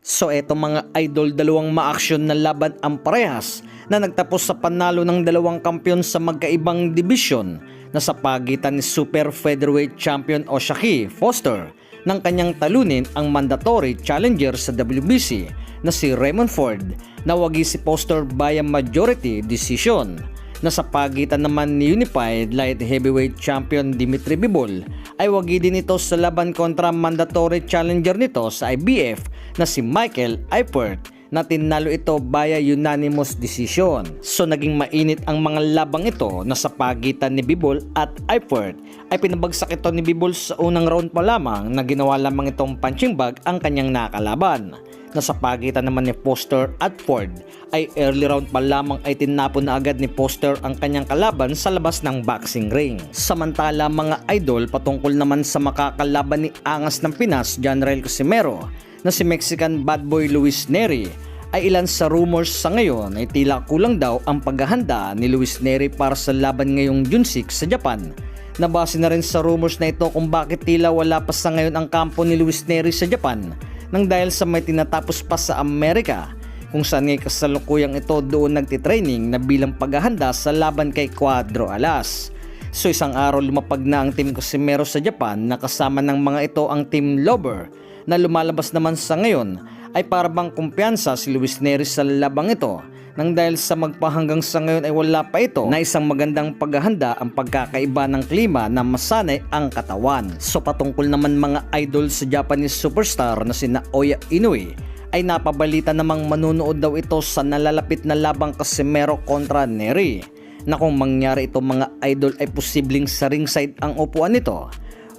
So eto mga idol, dalawang ma-aksyon na laban ang parehas na nagtapos sa panalo ng dalawang kampiyon sa magkaibang dibisyon na sa pagitan ni Super Featherweight Champion O'Shaquie Foster nang kanyang talunin ang mandatory challenger sa WBC na si Raymond Ford na wagi si Foster by a majority decision. Na sa pagitan naman ni Unified Light Heavyweight Champion Dimitri Bivol ay wagi din ito sa laban kontra mandatory challenger nito sa IBF na si Michael Eifert na tinalo ito via unanimous decision. So naging mainit ang mga labang ito na sa pagitan ni Bivol at Eifert ay pinabagsak ito ni Bivol sa unang round pa lamang na ginawa lamang itong punching bag ang kanyang nakalaban. Na sa pagitan naman ni Foster at Ford ay early round pa lamang ay tinapon na agad ni Foster ang kanyang kalaban sa labas ng boxing ring. Samantala mga idol, patungkol naman sa makakalaban ni Angas ng Pinas, Janrael Casimero, na si Mexican bad boy Luis Nery, ay ilan sa rumors sa ngayon ay tila kulang daw ang paghahanda ni Luis Nery para sa laban ngayong June 6 sa Japan. Nabase na rin sa rumors na ito kung bakit tila wala pa sa ngayon ang kampo ni Luis Nery sa Japan nang dahil sa may tinatapos pa sa Amerika kung saan ngay kasalukuyang ito doon nagtitraining na bilang paghahanda sa laban kay Cuadro Alas. So isang araw lumapag na ang Team Casimero sa Japan na kasama ng mga ito ang Team Lover na lumalabas naman sa ngayon ay para bang kumpiyansa si Luis Nery sa labang ito nang dahil sa magpahanggang sa ngayon ay wala pa ito na isang magandang paghahanda ang pagkakaiba ng klima na masanay ang katawan. So patungkol naman mga idol sa Japanese superstar na si Naoya Inoue ay napabalita namang manunood daw ito sa nalalapit na labang Casimero kontra Nery na kung mangyari ito mga idol ay posibleng sa ringside ang upuan nito.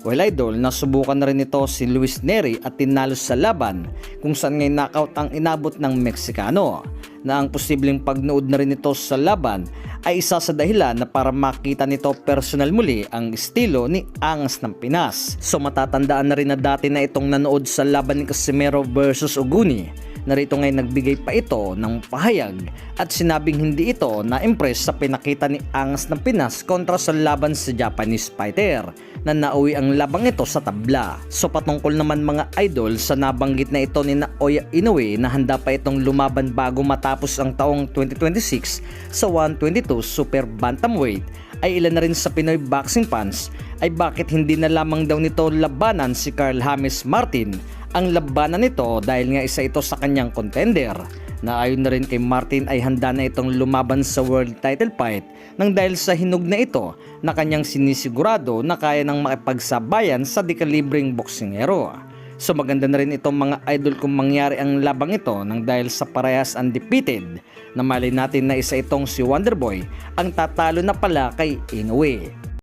Well idol, nasubukan na rin ito si Luis Nery at tinalo sa laban kung saan ngay knockout ang inabot ng Meksikano na ang posibleng pagnood na rin ito sa laban ay isa sa dahilan na para makita nito personal muli ang estilo ni Angas ng Pinas. So matatandaan na rin na dati na itong nanood sa laban ni Casimero versus Oguni na rito ngay nagbigay pa ito ng pahayag at sinabing hindi ito na-impress sa pinakita ni Angas ng Pinas kontra sa laban sa Japanese fighter na nauwi ang labang ito sa tabla. So patungkol naman mga idol sa nabanggit na ito ni Naoya Inoue na handa pa itong lumaban bago matapos ang taong 2026 sa 122 Super Bantamweight ay ilan na rin sa Pinoy boxing fans ay bakit hindi na lamang daw nito labanan si Carl James Martin ang labanan nito dahil nga isa ito sa kanyang contender na ayon na rin kay Martin ay handa na itong lumaban sa world title fight nang dahil sa hinog na ito na kanyang sinisigurado na kaya nang makipagsabayan sa dekalibreng boksingero. So maganda na rin itong mga idol kung mangyari ang labang ito nang dahil sa parehas undefeated na mali natin na isa itong si Wonderboy ang tatalo na pala kay Inoue.